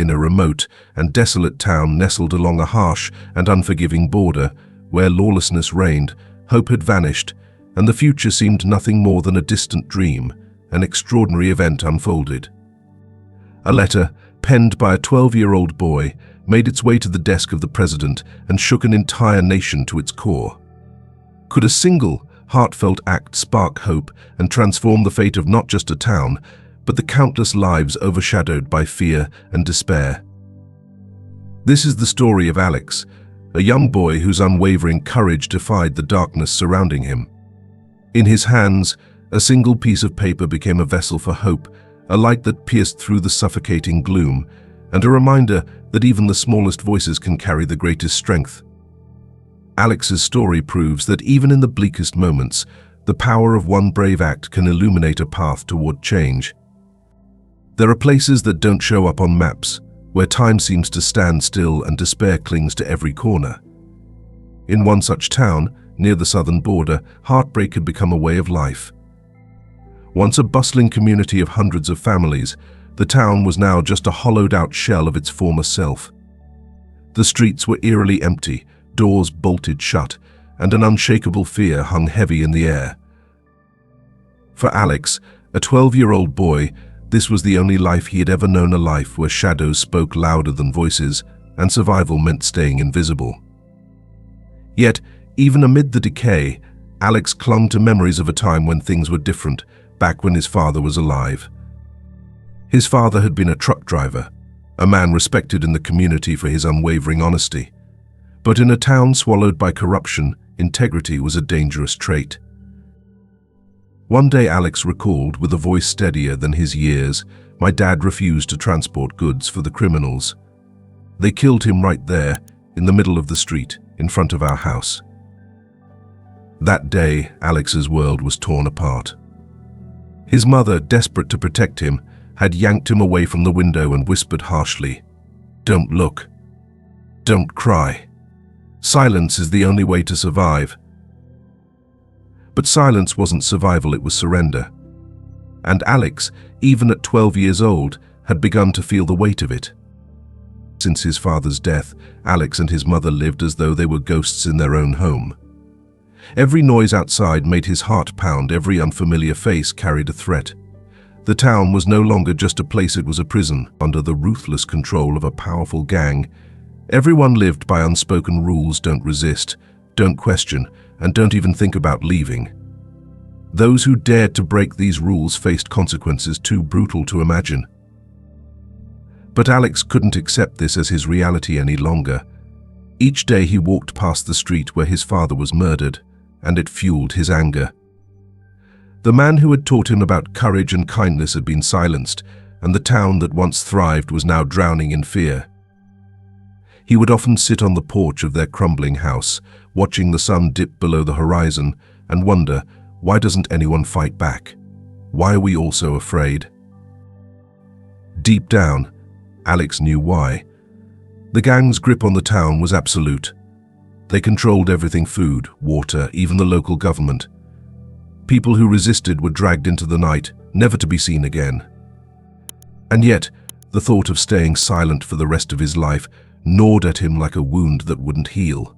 In a remote and desolate town nestled along a harsh and unforgiving border, where lawlessness reigned, hope had vanished, and the future seemed nothing more than a distant dream. An extraordinary event unfolded. A letter, penned by a 12-year-old boy, made its way to the desk of the president and shook an entire nation to its core. Could a single, heartfelt act spark hope and transform the fate of not just a town, but the countless lives overshadowed by fear and despair? This is the story of Alex, a young boy whose unwavering courage defied the darkness surrounding him. In his hands, a single piece of paper became a vessel for hope, a light that pierced through the suffocating gloom, and a reminder that even the smallest voices can carry the greatest strength. Alex's story proves that even in the bleakest moments, the power of one brave act can illuminate a path toward change. There are places that don't show up on maps, where time seems to stand still and despair clings to every corner. In one such town, near the southern border, heartbreak had become a way of life. Once a bustling community of hundreds of families, the town was now just a hollowed-out shell of its former self. The streets were eerily empty, doors bolted shut, and an unshakable fear hung heavy in the air. For Alex, a 12-year-old boy, this was the only life he had ever known, a life where shadows spoke louder than voices, and survival meant staying invisible. Yet, even amid the decay, Alex clung to memories of a time when things were different, back when his father was alive. His father had been a truck driver, a man respected in the community for his unwavering honesty. But in a town swallowed by corruption, integrity was a dangerous trait. One day Alex recalled, with a voice steadier than his years, "My dad refused to transport goods for the criminals. They killed him right there, in the middle of the street, in front of our house." That day, Alex's world was torn apart. His mother, desperate to protect him, had yanked him away from the window and whispered harshly, "Don't look. Don't cry. Silence is the only way to survive." But silence wasn't survival, it was surrender. And Alex, even at 12 years old, had begun to feel the weight of it. Since his father's death, Alex and his mother lived as though they were ghosts in their own home. Every noise outside made his heart pound, every unfamiliar face carried a threat. The town was no longer just a place, it was a prison, under the ruthless control of a powerful gang. Everyone lived by unspoken rules: don't resist, don't question, and don't even think about leaving. Those who dared to break these rules faced consequences too brutal to imagine. But Alex couldn't accept this as his reality any longer. Each day he walked past the street where his father was murdered, and it fueled his anger. The man who had taught him about courage and kindness had been silenced, and the town that once thrived was now drowning in fear. He would often sit on the porch of their crumbling house, watching the sun dip below the horizon, and wonder, why doesn't anyone fight back? Why are we all so afraid? Deep down, Alex knew why. The gang's grip on the town was absolute. They controlled everything: food, water, even the local government. People who resisted were dragged into the night, never to be seen again. And yet, the thought of staying silent for the rest of his life gnawed at him like a wound that wouldn't heal.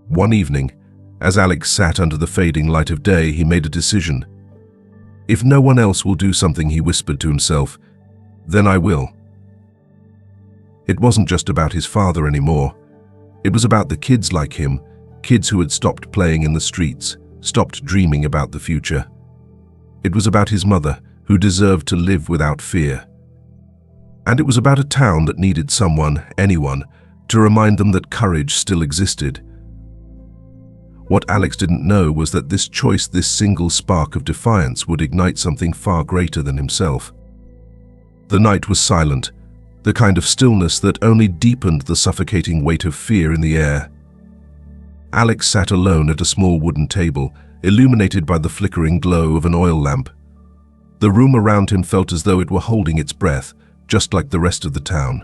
One evening, as Alex sat under the fading light of day, he made a decision. "If no one else will do something," he whispered to himself, "then I will." It wasn't just about his father anymore. It was about the kids like him, kids who had stopped playing in the streets, stopped dreaming about the future. It was about his mother, who deserved to live without fear. And it was about a town that needed someone, anyone, to remind them that courage still existed. What Alex didn't know was that this choice, this single spark of defiance, would ignite something far greater than himself. The night was silent, the kind of stillness that only deepened the suffocating weight of fear in the air. Alex sat alone at a small wooden table, illuminated by the flickering glow of an oil lamp. The room around him felt as though it were holding its breath, just like the rest of the town.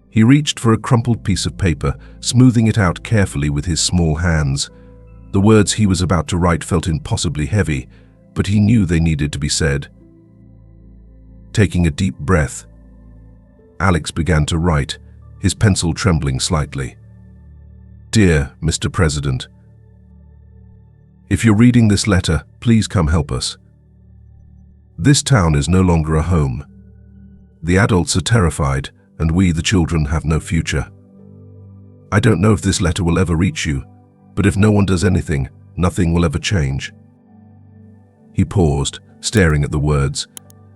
He reached for a crumpled piece of paper, smoothing it out carefully with his small hands. The words he was about to write felt impossibly heavy, but he knew they needed to be said. Taking a deep breath, Alex began to write, his pencil trembling slightly. Dear Mr. President, if you're reading this letter, please come help us. This town is no longer a home. The adults are terrified, and we, the children, have no future. I don't know if this letter will ever reach you, but if no one does anything, nothing will ever change. He paused, staring at the words.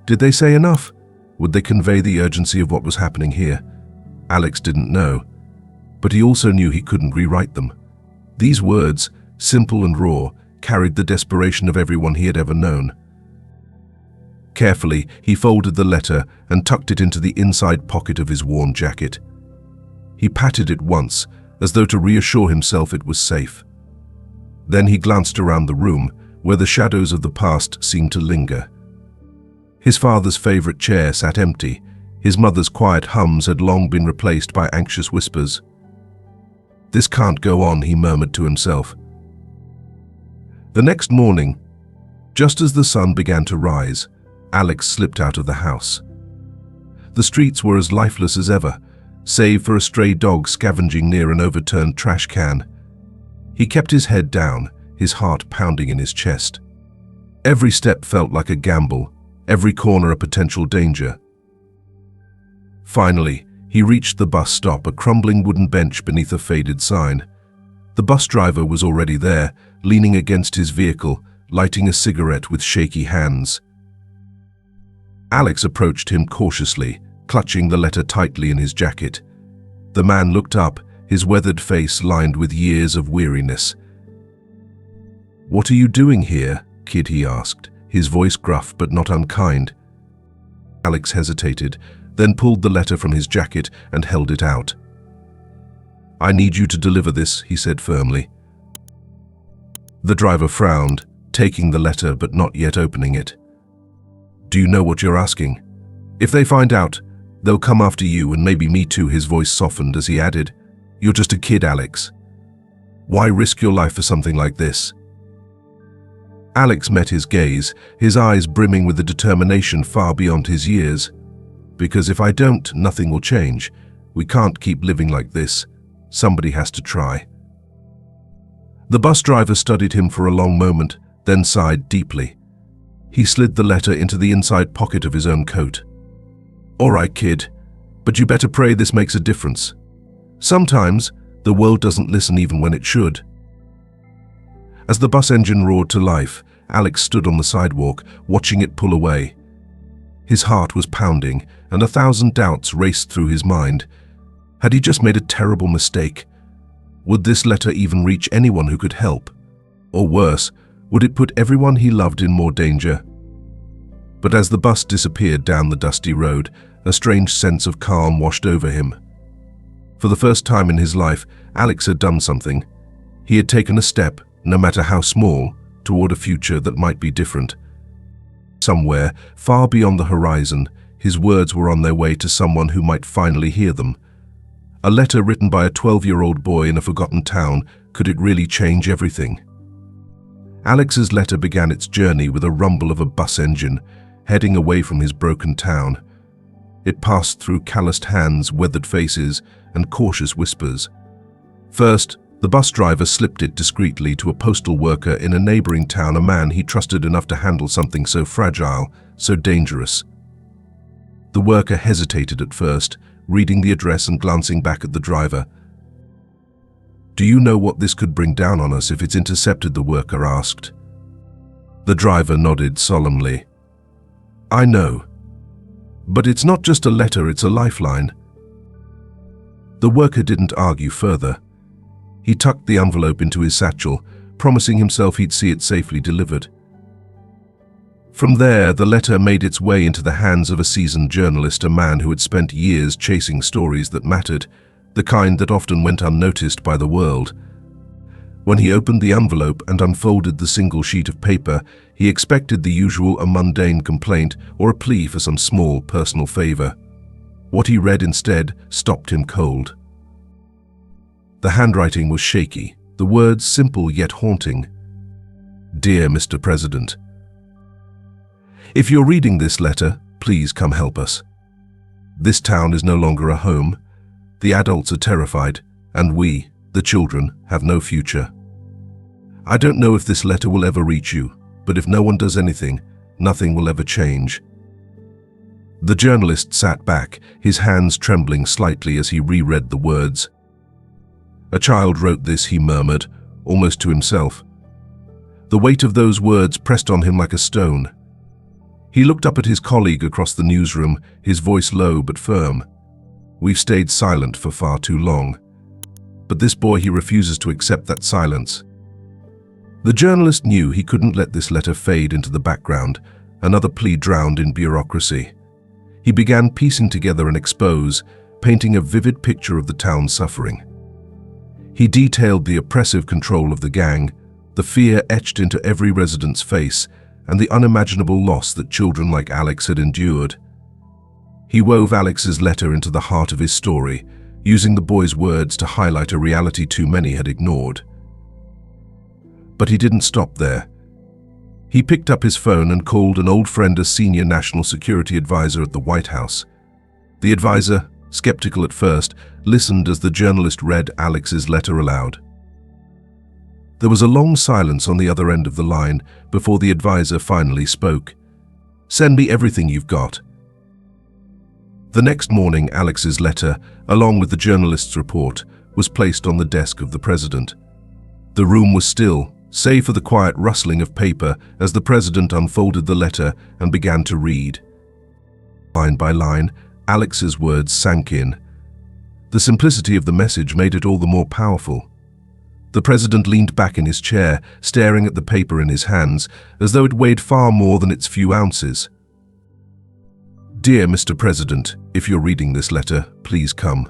Did they say enough? Would they convey the urgency of what was happening here? Alex didn't know, but he also knew he couldn't rewrite them. These words, simple and raw, carried the desperation of everyone he had ever known. Carefully, he folded the letter and tucked it into the inside pocket of his worn jacket. He patted it once, as though to reassure himself it was safe. Then he glanced around the room, where the shadows of the past seemed to linger. His father's favorite chair sat empty. His mother's quiet hums had long been replaced by anxious whispers. This can't go on, he murmured to himself. The next morning, just as the sun began to rise, Alex slipped out of the house. The streets were as lifeless as ever, save for a stray dog scavenging near an overturned trash can. He kept his head down, his heart pounding in his chest. Every step felt like a gamble, every corner a potential danger. Finally, he reached the bus stop, a crumbling wooden bench beneath a faded sign. The bus driver was already there, leaning against his vehicle, lighting a cigarette with shaky hands. Alex approached him cautiously, clutching the letter tightly in his jacket. The man looked up, his weathered face lined with years of weariness. "What are you doing here, kid?" he asked, his voice gruff but not unkind. Alex hesitated, then pulled the letter from his jacket and held it out. "I need you to deliver this," he said firmly. The driver frowned, taking the letter but not yet opening it. "Do you know what you're asking? If they find out, they'll come after you and maybe me too." His voice softened as he added, "You're just a kid, Alex. Why risk your life for something like this?" Alex met his gaze, his eyes brimming with a determination far beyond his years. "Because if I don't, nothing will change. We can't keep living like this. Somebody has to try." The bus driver studied him for a long moment, then sighed deeply. He slid the letter into the inside pocket of his own coat. "All right, kid, but you better pray this makes a difference. Sometimes the world doesn't listen even when it should." As the bus engine roared to life, Alex stood on the sidewalk, watching it pull away. His heart was pounding, and 1,000 doubts raced through his mind. Had he just made a terrible mistake? Would this letter even reach anyone who could help? Or worse, would it put everyone he loved in more danger? But as the bus disappeared down the dusty road, a strange sense of calm washed over him. For the first time in his life, Alex had done something. He had taken a step, no matter how small, toward a future that might be different. Somewhere, far beyond the horizon, his words were on their way to someone who might finally hear them. A letter written by a 12-year-old boy in a forgotten town, could it really change everything? Alex's letter began its journey with a rumble of a bus engine, heading away from his broken town. It passed through calloused hands, weathered faces, and cautious whispers. First, the bus driver slipped it discreetly to a postal worker in a neighboring town, a man he trusted enough to handle something so fragile, so dangerous. The worker hesitated at first, reading the address and glancing back at the driver. "Do you know what this could bring down on us if it's intercepted?" the worker asked. The driver nodded solemnly. "I know. But it's not just a letter, it's a lifeline." The worker didn't argue further. He tucked the envelope into his satchel, promising himself he'd see it safely delivered. From there, the letter made its way into the hands of a seasoned journalist, a man who had spent years chasing stories that mattered, the kind that often went unnoticed by the world. When he opened the envelope and unfolded the single sheet of paper, he expected the usual, a mundane complaint or a plea for some small personal favor. What he read instead stopped him cold. The handwriting was shaky, the words simple yet haunting. "Dear Mr. President, if you're reading this letter, please come help us. This town is no longer a home. The adults are terrified, and we, the children, have no future. I don't know if this letter will ever reach you, but if no one does anything, nothing will ever change." The journalist sat back, his hands trembling slightly as he reread the words. "A child wrote this," he murmured, almost to himself. The weight of those words pressed on him like a stone. He looked up at his colleague across the newsroom, his voice low but firm. "We've stayed silent for far too long. But this boy, he refuses to accept that silence." The journalist knew he couldn't let this letter fade into the background, another plea drowned in bureaucracy. He began piecing together an expose, painting a vivid picture of the town's suffering. He detailed the oppressive control of the gang, the fear etched into every resident's face, and the unimaginable loss that children like Alex had endured. He wove Alex's letter into the heart of his story, using the boy's words to highlight a reality too many had ignored. But he didn't stop there. He picked up his phone and called an old friend, a senior national security advisor at the White House. The advisor, skeptical at first, listened as the journalist read Alex's letter aloud. There was a long silence on the other end of the line before the advisor finally spoke. "Send me everything you've got." The next morning, Alex's letter, along with the journalist's report, was placed on the desk of the president. The room was still, save for the quiet rustling of paper as the president unfolded the letter and began to read. Line by line, Alex's words sank in. The simplicity of the message made it all the more powerful. The president leaned back in his chair, staring at the paper in his hands, as though it weighed far more than its few ounces. "Dear Mr. President, if you're reading this letter, please come.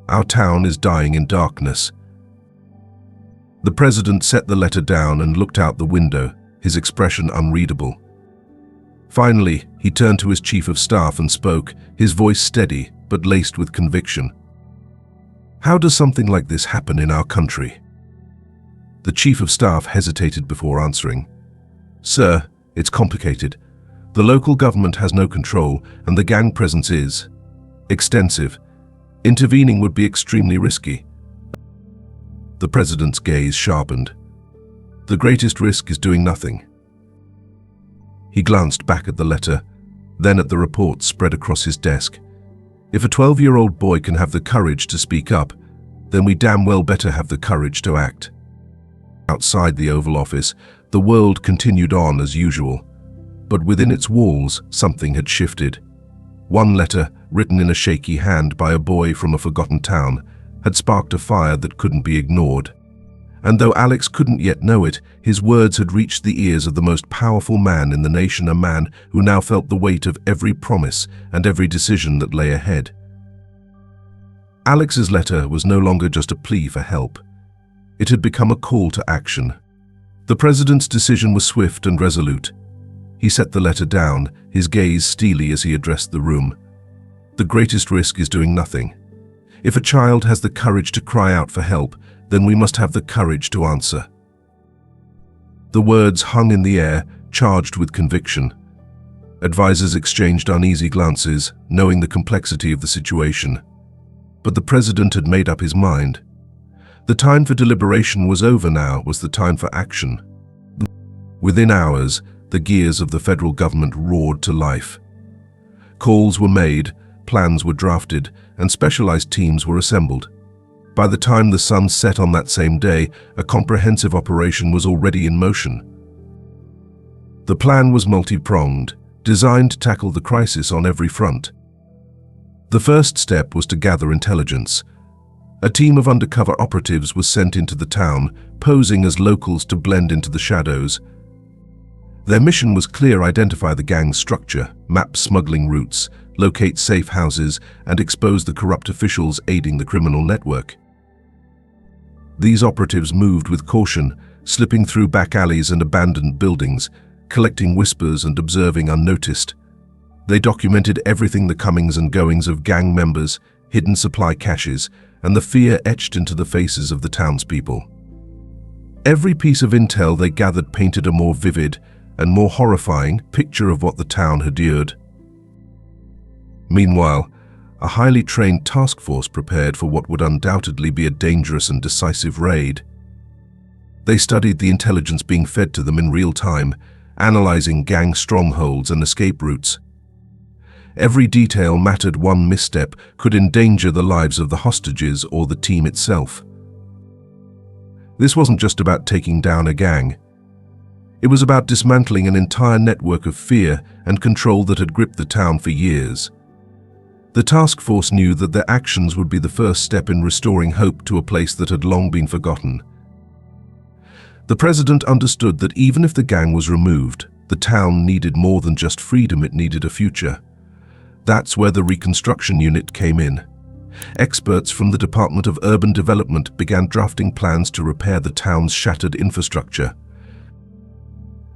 Our town is dying in darkness." The president set the letter down and looked out the window, his expression unreadable. Finally, he turned to his chief of staff and spoke, his voice steady but laced with conviction. "How does something like this happen in our country?" The chief of staff hesitated before answering. "Sir, it's complicated. The local government has no control, and the gang presence is extensive. Intervening would be extremely risky." The president's gaze sharpened. "The greatest risk is doing nothing." He glanced back at the letter, then at the report spread across his desk. If a 12-year-old boy can have the courage to speak up, then we damn well better have the courage to act. Outside the Oval Office, the world continued on as usual. But within its walls, something had shifted. One letter, written in a shaky hand by a boy from a forgotten town, had sparked a fire that couldn't be ignored. And though Alex couldn't yet know it, his words had reached the ears of the most powerful man in the nation, a man who now felt the weight of every promise and every decision that lay ahead. Alex's letter was no longer just a plea for help. It had become a call to action. The president's decision was swift and resolute. He set the letter down, his gaze steely as he addressed the room. The greatest risk is doing nothing. If a child has the courage to cry out for help, then we must have the courage to answer. The words hung in the air, charged with conviction. Advisors exchanged uneasy glances, knowing the complexity of the situation. But the president had made up his mind. The time for deliberation was over now, was the time for action. Within hours, the gears of the federal government roared to life. Calls were made, plans were drafted, and specialized teams were assembled. By the time the sun set on that same day, a comprehensive operation was already in motion. The plan was multi-pronged, designed to tackle the crisis on every front. The first step was to gather intelligence. A team of undercover operatives was sent into the town, posing as locals to blend into the shadows. Their mission was clear: identify the gang's structure, map smuggling routes, locate safe houses, and expose the corrupt officials aiding the criminal network. These operatives moved with caution, slipping through back alleys and abandoned buildings, collecting whispers and observing unnoticed. They documented everything: the comings and goings of gang members, hidden supply caches, and the fear etched into the faces of the townspeople. Every piece of intel they gathered painted a more vivid and more horrifying picture of what the town had endured. Meanwhile, a highly trained task force prepared for what would undoubtedly be a dangerous and decisive raid. They studied the intelligence being fed to them in real time, analyzing gang strongholds and escape routes. Every detail mattered. One misstep could endanger the lives of the hostages or the team itself. This wasn't just about taking down a gang. It was about dismantling an entire network of fear and control that had gripped the town for years. The task force knew that their actions would be the first step in restoring hope to a place that had long been forgotten. The president understood that even if the gang was removed, the town needed more than just freedom, it needed a future. That's where the reconstruction unit came in. Experts from the Department of Urban Development began drafting plans to repair the town's shattered infrastructure.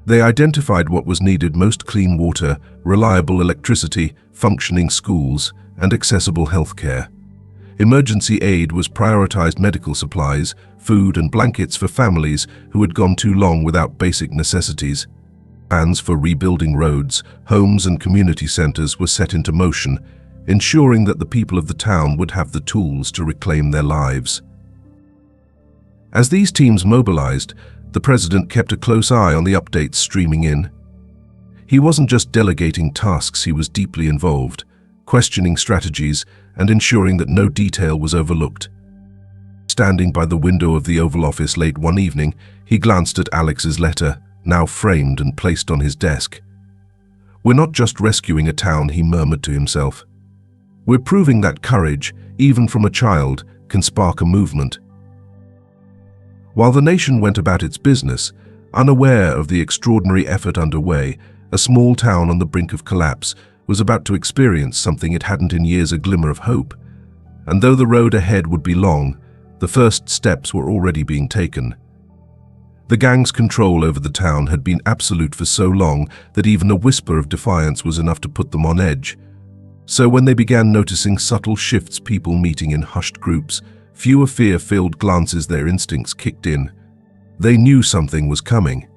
They identified what was needed most: clean water, reliable electricity, functioning schools, and accessible healthcare. Emergency aid was prioritized: medical supplies, food and blankets for families who had gone too long without basic necessities. Plans for rebuilding roads, homes and community centers were set into motion, ensuring that the people of the town would have the tools to reclaim their lives. As these teams mobilized, the president kept a close eye on the updates streaming in. He wasn't just delegating tasks, he was deeply involved, questioning strategies and ensuring that no detail was overlooked. Standing by the window of the Oval Office late one evening, he glanced at Alex's letter, now framed and placed on his desk. "We're not just rescuing a town," he murmured to himself. "We're proving that courage, even from a child, can spark a movement." While the nation went about its business, unaware of the extraordinary effort underway, a small town on the brink of collapse was about to experience something it hadn't in years: a glimmer of hope. And though the road ahead would be long, the first steps were already being taken. The gang's control over the town had been absolute for so long that even a whisper of defiance was enough to put them on edge. So when they began noticing subtle shifts, people meeting in hushed groups, fewer fear-filled glances, their instincts kicked in. They knew something was coming.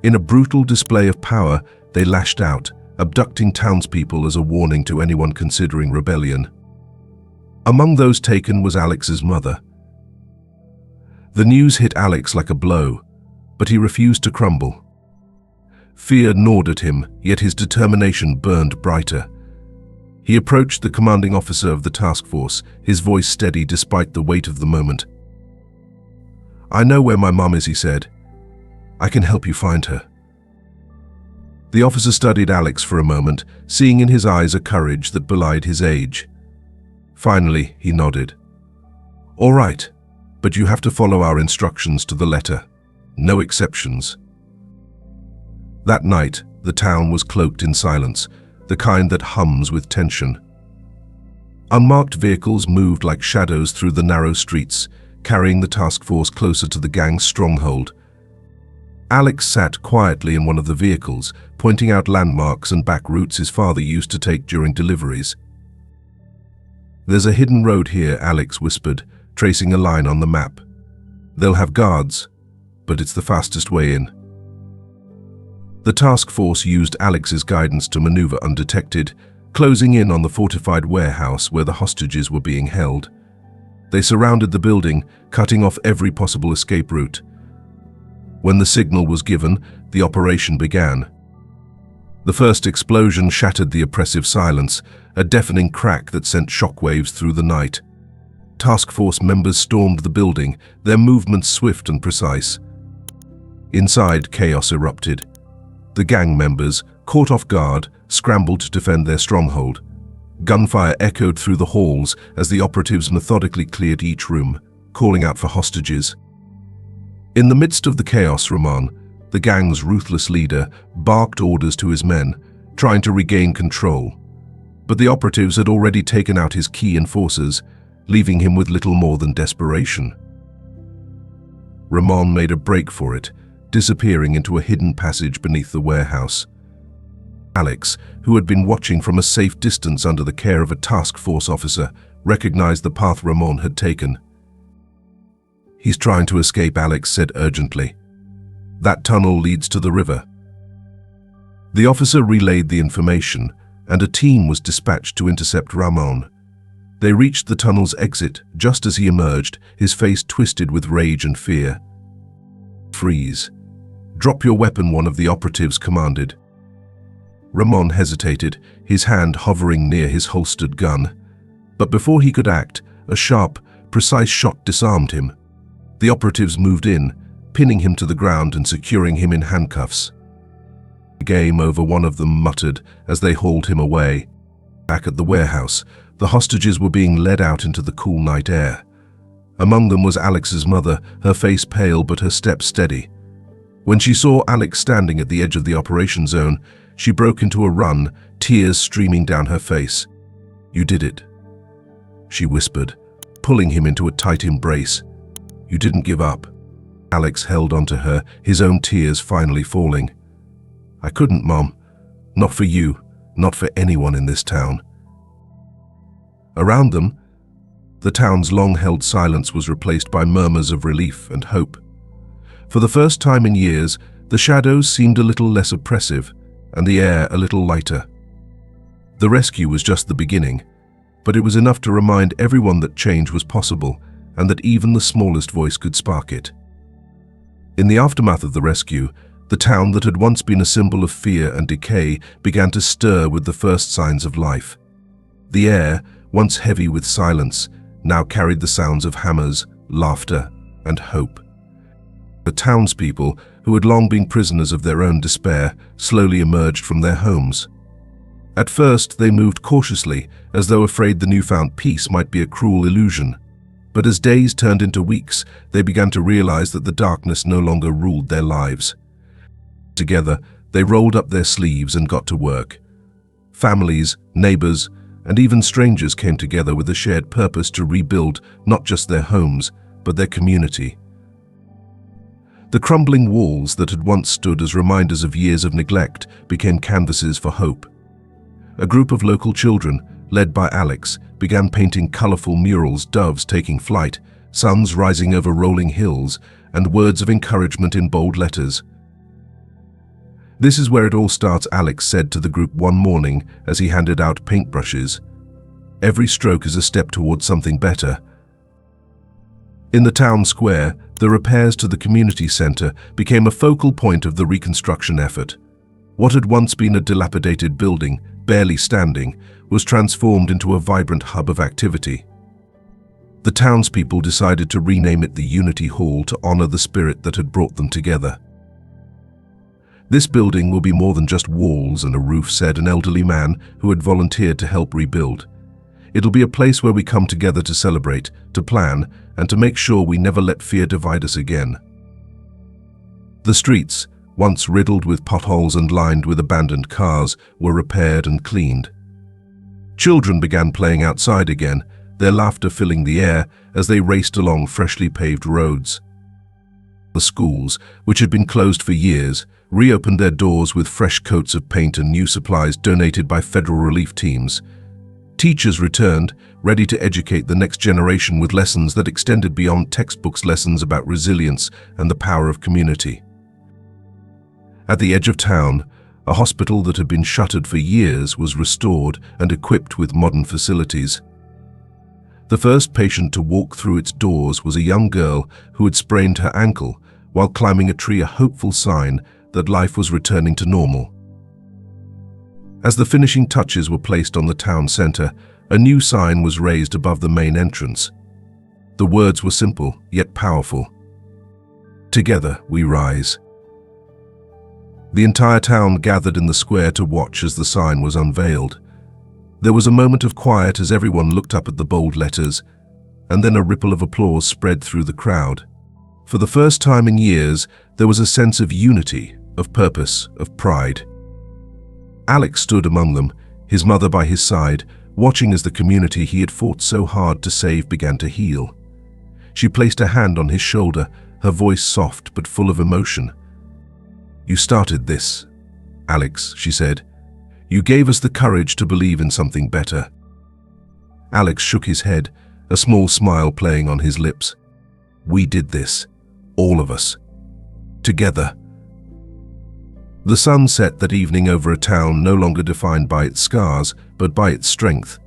In a brutal display of power, they lashed out, abducting townspeople as a warning to anyone considering rebellion. Among those taken was Alex's mother. The news hit Alex like a blow, but he refused to crumble. Fear gnawed at him, yet his determination burned brighter. He approached the commanding officer of the task force, his voice steady despite the weight of the moment. "I know where my mom is," he said. "I can help you find her." The officer studied Alex for a moment, seeing in his eyes a courage that belied his age. Finally, he nodded. "All right, but you have to follow our instructions to the letter. No exceptions." That night, the town was cloaked in silence, the kind that hums with tension. Unmarked vehicles moved like shadows through the narrow streets, carrying the task force closer to the gang's stronghold. Alex sat quietly in one of the vehicles, pointing out landmarks and back routes his father used to take during deliveries. "There's a hidden road here," Alex whispered, tracing a line on the map. "They'll have guards, but it's the fastest way in." The task force used Alex's guidance to maneuver undetected, closing in on the fortified warehouse where the hostages were being held. They surrounded the building, cutting off every possible escape route. When the signal was given, the operation began. The first explosion shattered the oppressive silence, a deafening crack that sent shockwaves through the night. Task force members stormed the building, their movements swift and precise. Inside, chaos erupted. The gang members, caught off guard, scrambled to defend their stronghold. Gunfire echoed through the halls as the operatives methodically cleared each room, calling out for hostages. In the midst of the chaos, Ramon, the gang's ruthless leader, barked orders to his men, trying to regain control. But the operatives had already taken out his key enforcers, leaving him with little more than desperation. Ramon made a break for it, disappearing into a hidden passage beneath the warehouse. Alex, who had been watching from a safe distance under the care of a task force officer, recognized the path Ramon had taken. "He's trying to escape," Alex said urgently. "That tunnel leads to the river." The officer relayed the information, and a team was dispatched to intercept Ramon. They reached the tunnel's exit just as he emerged, his face twisted with rage and fear. "Freeze. Drop your weapon," one of the operatives commanded. Ramon hesitated, his hand hovering near his holstered gun. But before he could act, a sharp, precise shot disarmed him. The operatives moved in, pinning him to the ground and securing him in handcuffs. "Game over," one of them muttered as they hauled him away. Back at the warehouse, the hostages were being led out into the cool night air. Among them was Alex's mother, her face pale but her step steady. When she saw Alex standing at the edge of the operation zone, she broke into a run, tears streaming down her face. "You did it," she whispered, pulling him into a tight embrace. "You didn't give up." Alex held onto her, his own tears finally falling. "I couldn't, Mom. Not for you, not for anyone in this town." Around them, the town's long-held silence was replaced by murmurs of relief and hope. For the first time in years, the shadows seemed a little less oppressive, and the air a little lighter. The rescue was just the beginning, but it was enough to remind everyone that change was possible, and that even the smallest voice could spark it. In the aftermath of the rescue, the town that had once been a symbol of fear and decay began to stir with the first signs of life. The air, once heavy with silence, now carried the sounds of hammers, laughter, and hope. The townspeople, who had long been prisoners of their own despair, slowly emerged from their homes. At first, they moved cautiously, as though afraid the newfound peace might be a cruel illusion. But as days turned into weeks, they began to realize that the darkness no longer ruled their lives. Together, they rolled up their sleeves and got to work. Families, neighbors, and even strangers came together with a shared purpose to rebuild not just their homes, but their community. The crumbling walls that had once stood as reminders of years of neglect became canvases for hope. A group of local children, led by Alex, began painting colorful murals, doves taking flight, suns rising over rolling hills, and words of encouragement in bold letters. "This is where it all starts," Alex said to the group one morning as he handed out paintbrushes. "Every stroke is a step towards something better." In the town square, the repairs to the community center became a focal point of the reconstruction effort. What had once been a dilapidated building, barely standing, was transformed into a vibrant hub of activity. The townspeople decided to rename it the Unity Hall to honor the spirit that had brought them together. "This building will be more than just walls and a roof," said an elderly man who had volunteered to help rebuild. "It'll be a place where we come together to celebrate, to plan, and to make sure we never let fear divide us again." The streets, once riddled with potholes and lined with abandoned cars, were repaired and cleaned. Children began playing outside again, their laughter filling the air as they raced along freshly paved roads. The schools, which had been closed for years, reopened their doors with fresh coats of paint and new supplies donated by federal relief teams. Teachers returned, ready to educate the next generation with lessons that extended beyond textbooks, lessons about resilience and the power of community. At the edge of town, a hospital that had been shuttered for years was restored and equipped with modern facilities. The first patient to walk through its doors was a young girl who had sprained her ankle while climbing a tree, a hopeful sign that life was returning to normal. As the finishing touches were placed on the town center, a new sign was raised above the main entrance. The words were simple, yet powerful. "Together we rise." The entire town gathered in the square to watch as the sign was unveiled. There was a moment of quiet as everyone looked up at the bold letters, and then a ripple of applause spread through the crowd. For the first time in years, there was a sense of unity, of purpose, of pride. Alex stood among them, his mother by his side, watching as the community he had fought so hard to save began to heal. She placed a hand on his shoulder, her voice soft but full of emotion. "You started this, Alex," she said. "You gave us the courage to believe in something better." Alex shook his head, a small smile playing on his lips. "We did this, all of us, together." The sun set that evening over a town no longer defined by its scars, but by its strength.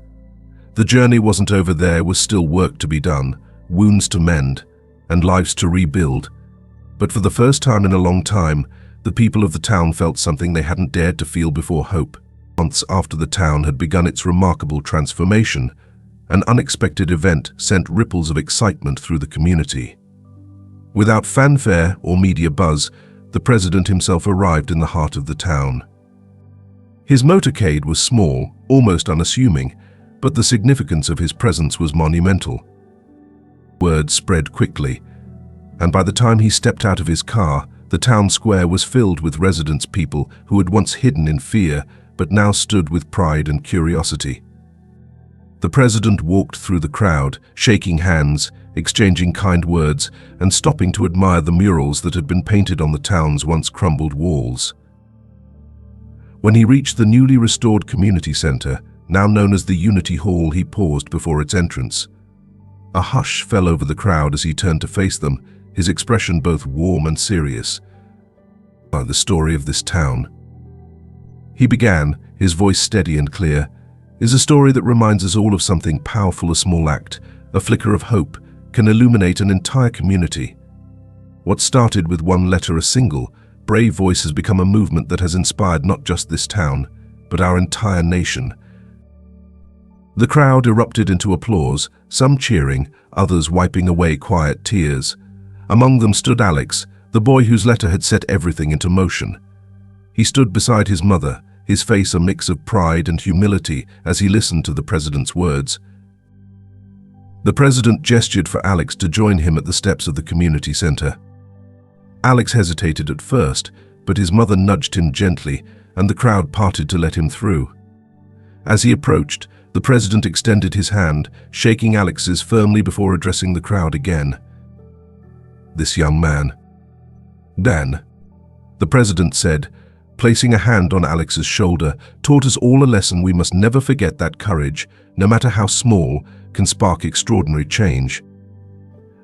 The journey wasn't over. There was still work to be done, wounds to mend, and lives to rebuild. But for the first time in a long time, the people of the town felt something they hadn't dared to feel before: hope. Months after the town had begun its remarkable transformation, an unexpected event sent ripples of excitement through the community. Without fanfare or media buzz, the president himself arrived in the heart of the town. His motorcade was small, almost unassuming, but the significance of his presence was monumental. Word spread quickly, and by the time he stepped out of his car, the town square was filled with residents, people who had once hidden in fear but now stood with pride and curiosity. The president walked through the crowd, shaking hands, exchanging kind words, and stopping to admire the murals that had been painted on the town's once crumbled walls. When he reached the newly restored community center, now known as the Unity Hall, he paused before its entrance. A hush fell over the crowd as he turned to face them, his expression both warm and serious. The story of this town, he began, his voice steady and clear, is a story that reminds us all of something powerful. A small act, a flicker of hope, can illuminate an entire community. What started with one letter, a single, brave voice, has become a movement that has inspired not just this town, but our entire nation. The crowd erupted into applause, some cheering, others wiping away quiet tears. Among them stood Alex, the boy whose letter had set everything into motion. He stood beside his mother, his face a mix of pride and humility as he listened to the president's words. The president gestured for Alex to join him at the steps of the community center. Alex hesitated at first, but his mother nudged him gently, and the crowd parted to let him through. As he approached, the president extended his hand, shaking Alex's firmly before addressing the crowd again. "This young man, Dan," the president said, placing a hand on Alex's shoulder, "taught us all a lesson we must never forget: that courage, no matter how small, can spark extraordinary change."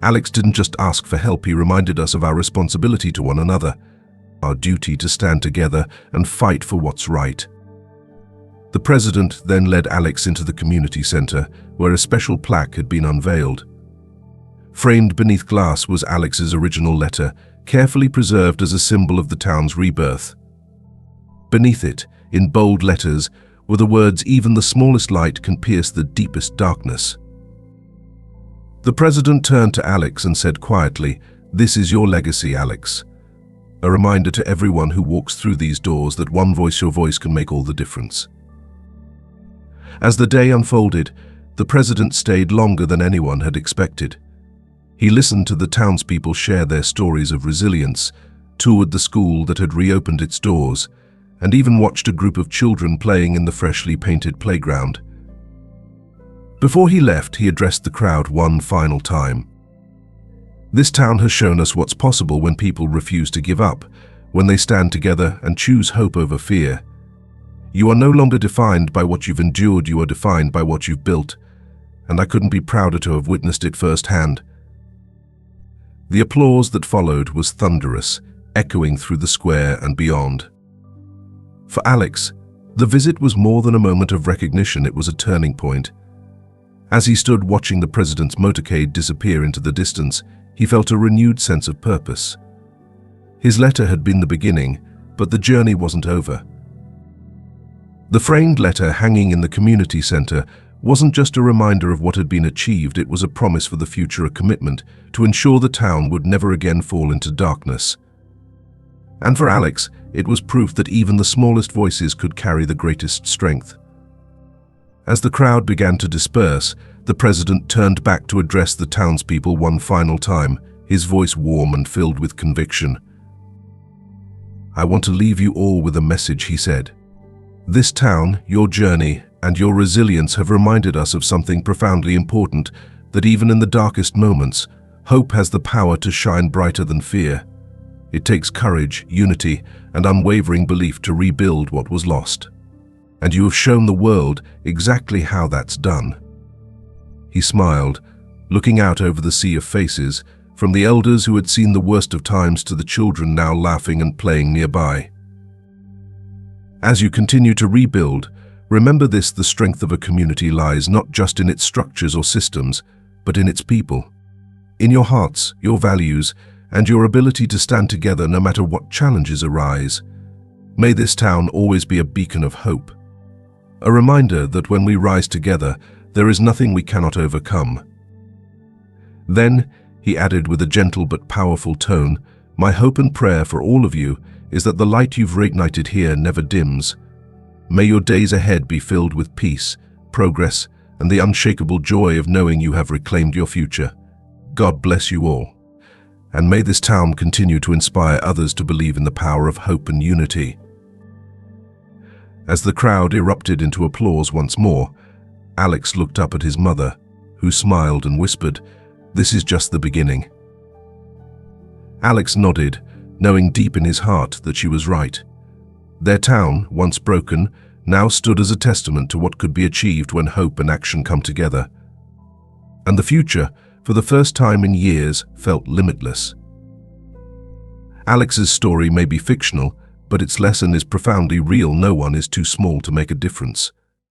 Alex didn't just ask for help, he reminded us of our responsibility to one another, our duty to stand together and fight for what's right. The president then led Alex into the community center, where a special plaque had been unveiled. Framed beneath glass was Alex's original letter, carefully preserved as a symbol of the town's rebirth. Beneath it, in bold letters, were the words, "Even the smallest light can pierce the deepest darkness." The president turned to Alex and said quietly, "This is your legacy, Alex. A reminder to everyone who walks through these doors that one voice, your voice, can make all the difference." As the day unfolded, the president stayed longer than anyone had expected. He listened to the townspeople share their stories of resilience, toured the school that had reopened its doors, and even watched a group of children playing in the freshly painted playground. Before he left, he addressed the crowd one final time. "This town has shown us what's possible when people refuse to give up, when they stand together and choose hope over fear. You are no longer defined by what you've endured, you are defined by what you've built, and I couldn't be prouder to have witnessed it firsthand." The applause that followed was thunderous, echoing through the square and beyond. For Alex, the visit was more than a moment of recognition, it was a turning point. As he stood watching the president's motorcade disappear into the distance, he felt a renewed sense of purpose. His letter had been the beginning, but the journey wasn't over. The framed letter hanging in the community center wasn't just a reminder of what had been achieved, it was a promise for the future, a commitment to ensure the town would never again fall into darkness. And for Alex, it was proof that even the smallest voices could carry the greatest strength. As the crowd began to disperse, the president turned back to address the townspeople one final time, his voice warm and filled with conviction. "I want to leave you all with a message," he said. "This town, your journey, and your resilience have reminded us of something profoundly important, that even in the darkest moments, hope has the power to shine brighter than fear. It takes courage, unity, and unwavering belief to rebuild what was lost. And you have shown the world exactly how that's done." He smiled, looking out over the sea of faces, from the elders who had seen the worst of times to the children now laughing and playing nearby. As you continue to rebuild, remember this: the strength of a community lies not just in its structures or systems, but in its people. In your hearts, your values, and your ability to stand together no matter what challenges arise. May this town always be a beacon of hope. A reminder that when we rise together, there is nothing we cannot overcome. Then, he added with a gentle but powerful tone, my hope and prayer for all of you is that the light you've reignited here never dims. May your days ahead be filled with peace, progress, and the unshakable joy of knowing you have reclaimed your future. God bless you all. And may this town continue to inspire others to believe in the power of hope and unity. As the crowd erupted into applause once more, Alex looked up at his mother, who smiled and whispered, "This is just the beginning." Alex nodded, knowing deep in his heart that she was right. Their town, once broken, now stood as a testament to what could be achieved when hope and action come together. And the future, for the first time in years, felt limitless. Alex's story may be fictional, but its lesson is profoundly real. No one is too small to make a difference.